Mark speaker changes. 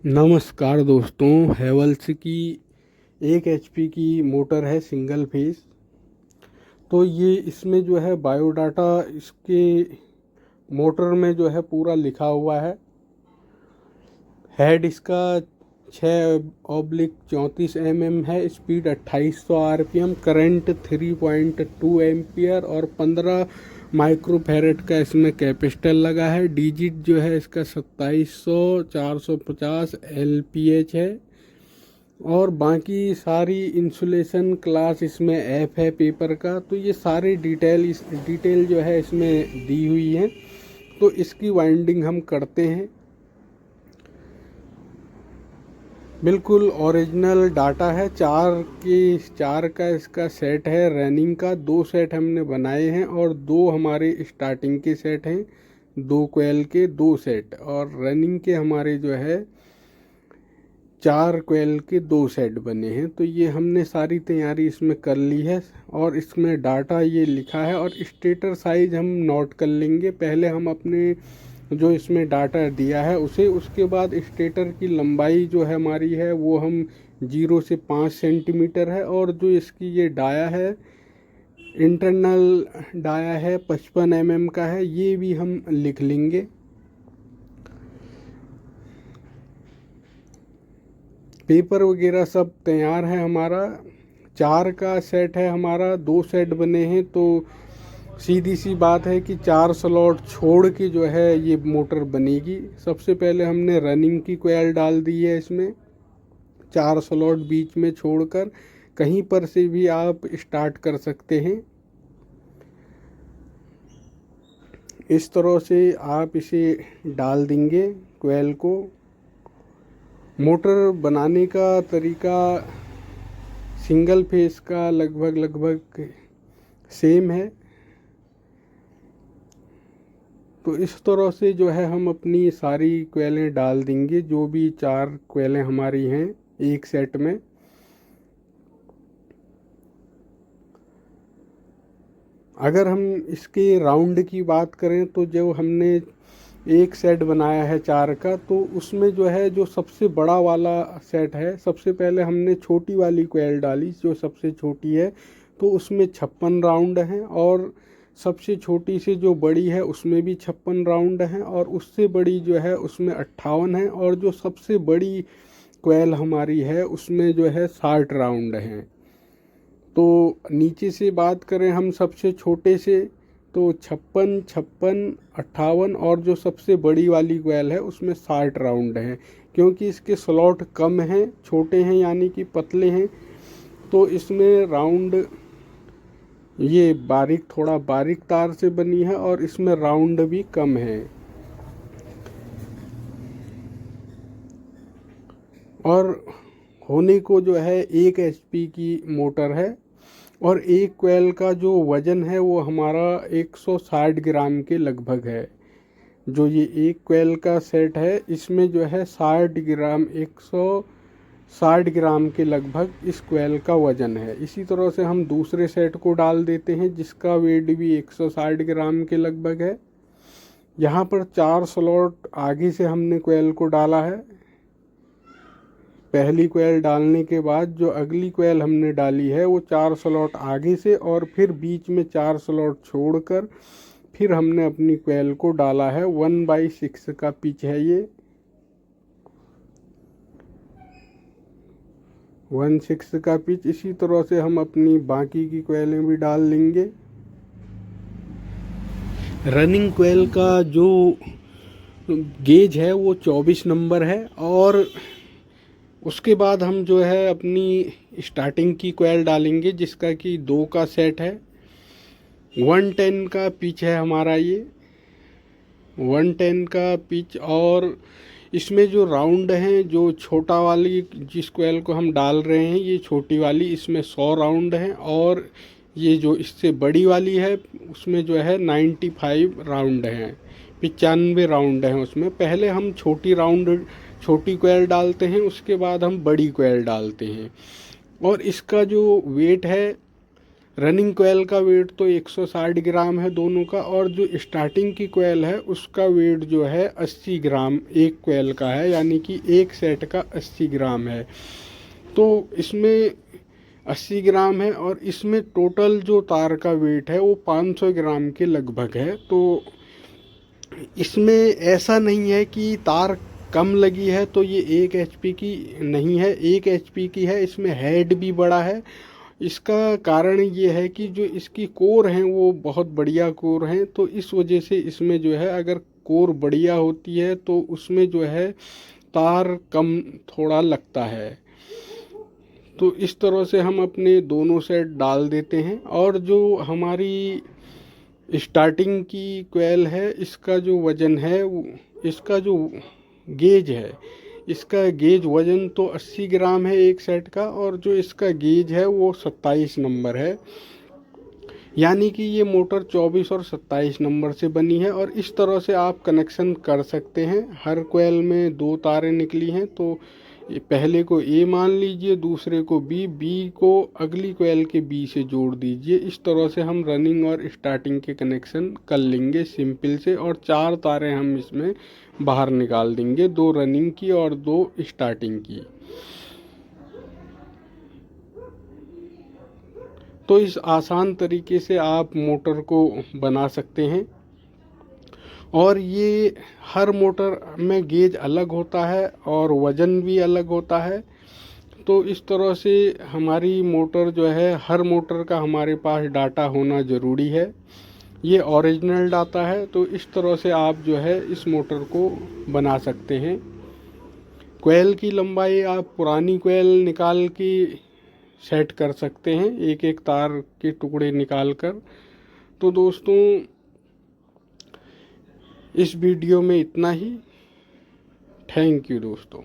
Speaker 1: नमस्कार दोस्तों, हैवेल्स की 1 HP की मोटर है सिंगल फेस। तो ये इसमें जो है बायोडाटा इसके मोटर में जो है पूरा लिखा हुआ है। हेड इसका 6/34 mm है, स्पीड 2800 RPM, करंट 3.2 एम्पियर और 15 माइक्रोफैरेड का इसमें कैपेसिटर लगा है। डिजिट जो है इसका 2700 450 LPH है और बाकी सारी इंसुलेशन क्लास इसमें एफ है पेपर का। तो ये सारे डिटेल जो है इसमें दी हुई है। तो इसकी वाइंडिंग हम करते हैं। बिल्कुल ओरिजिनल डाटा है। चार का इसका सेट है रनिंग का। 2 सेट हमने बनाए हैं और 2 हमारे स्टार्टिंग के सेट हैं। 2 कोयल के 2 सेट और रनिंग के हमारे जो है 4 कोयल के 2 सेट बने हैं। तो ये हमने सारी तैयारी इसमें कर ली है और इसमें डाटा ये लिखा है और स्टेटर साइज हम नोट कर लेंगे। पहले हम अपने जो इसमें डाटा दिया है उसे, उसके बाद स्टेटर की लंबाई जो है हमारी है वो हम 0 से 5 सेंटीमीटर है और जो इसकी ये डाया है इंटरनल डाया है 55 mm का है, ये भी हम लिख लेंगे। पेपर वगैरह सब तैयार है हमारा। 4 का सेट है हमारा, 2 सेट बने हैं। तो सीधी सी बात है कि 4 स्लॉट छोड़ के जो है ये मोटर बनेगी। सबसे पहले हमने रनिंग की कोयल डाल दी है इसमें, 4 स्लॉट बीच में छोड़कर कहीं पर से भी आप स्टार्ट कर सकते हैं। इस तरह से आप इसे डाल देंगे कोयल को। मोटर बनाने का तरीका सिंगल फेस का लगभग सेम है। तो इस तरह से जो है हम अपनी सारी कोयलें डाल देंगे, जो भी 4 कोयलें हमारी हैं एक सेट में। अगर हम इसके राउंड की बात करें तो जो हमने एक सेट बनाया है 4 का, तो उसमें जो है जो सबसे बड़ा वाला सेट है, सबसे पहले हमने छोटी वाली कोयल डाली जो सबसे छोटी है। तो उसमें 56 राउंड हैं और सबसे छोटी से जो बड़ी है उसमें भी 56 राउंड हैं और उससे बड़ी जो है उसमें 58 है और जो सबसे बड़ी कोयल हमारी है उसमें जो है 60 राउंड हैं। तो नीचे से बात करें हम सबसे छोटे से, तो 56, 56, 58 और जो सबसे बड़ी वाली कोयल है उसमें 60 राउंड हैं। क्योंकि इसके स्लॉट कम हैं, छोटे हैं यानी कि पतले हैं, तो इसमें राउंड ये थोड़ा बारीक तार से बनी है और इसमें राउंड भी कम है। और होने को जो है 1 HP की मोटर है और एक कोयल का जो वज़न है वो हमारा 160 ग्राम के लगभग है। जो ये एक कोयल का सेट है इसमें जो है 160 ग्राम के लगभग इस कोयल का वज़न है। इसी तरह से हम दूसरे सेट को डाल देते हैं जिसका वेट भी 160 ग्राम के लगभग है। यहाँ पर 4 स्लॉट आगे से हमने कोयल को डाला है। पहली कोयल डालने के बाद जो अगली कोयल हमने डाली है वो 4 स्लॉट आगे से और फिर बीच में 4 स्लॉट छोड़कर फिर हमने अपनी कोयल को डाला है। 1/6 का पिच है ये, 1/6 का पिच। इसी तरह से हम अपनी बाकी की कोयलें भी डाल लेंगे। रनिंग कोयल का जो गेज है वो 24 नंबर है और उसके बाद हम जो है अपनी स्टार्टिंग की कोयल डालेंगे जिसका कि 2 का सेट है। 110 का पिच है हमारा ये, 110 का पिच। और इसमें जो राउंड हैं, जो छोटा वाली जिस कोयल को हम डाल रहे हैं ये छोटी वाली, इसमें 100 राउंड हैं और ये जो इससे बड़ी वाली है उसमें जो है 95 राउंड हैं, 95 राउंड हैं उसमें। पहले हम छोटी कोयल डालते हैं, उसके बाद हम बड़ी कोयल डालते हैं। और इसका जो वेट है रनिंग कोयल का वेट तो 160 ग्राम है दोनों का, और जो स्टार्टिंग की कोयल है उसका वेट जो है 80 ग्राम एक कोयल का है, यानी कि एक सेट का 80 ग्राम है। तो इसमें 80 ग्राम है, और इसमें टोटल जो तार का वेट है वो 500 ग्राम के लगभग है। तो इसमें ऐसा नहीं है कि तार कम लगी है तो ये 1 HP की नहीं है, 1 HP की है। इसमें हेड भी बड़ा है। इसका कारण ये है कि जो इसकी कोर हैं वो बहुत बढ़िया कोर हैं, तो इस वजह से इसमें जो है अगर कोर बढ़िया होती है तो उसमें जो है तार कम थोड़ा लगता है। तो इस तरह से हम अपने दोनों सेट डाल देते हैं। और जो हमारी स्टार्टिंग की कोयल है इसका जो वज़न है इसका जो गेज है, इसका गेज वज़न तो 80 ग्राम है एक सेट का, और जो इसका गेज है वो 27 नंबर है, यानी कि ये मोटर 24 और 27 नंबर से बनी है। और इस तरह से आप कनेक्शन कर सकते हैं। हर कोयल में 2 तारें निकली हैं, तो पहले को ए मान लीजिए, दूसरे को बी को अगली कोयल के बी से जोड़ दीजिए। इस तरह से हम रनिंग और स्टार्टिंग के कनेक्शन कर लेंगे सिंपल से, और 4 तारें हम इसमें बाहर निकाल देंगे, 2 रनिंग की और 2 स्टार्टिंग की। तो इस आसान तरीके से आप मोटर को बना सकते हैं। और ये हर मोटर में गेज अलग होता है और वज़न भी अलग होता है। तो इस तरह से हमारी मोटर जो है, हर मोटर का हमारे पास डाटा होना ज़रूरी है। ये ओरिजिनल डाटा है। तो इस तरह से आप जो है इस मोटर को बना सकते हैं। कोयल की लंबाई आप पुरानी कोयल निकाल के सेट कर सकते हैं, एक एक तार के टुकड़े निकाल कर। तो दोस्तों इस वीडियो में इतना ही। थैंक यू दोस्तों।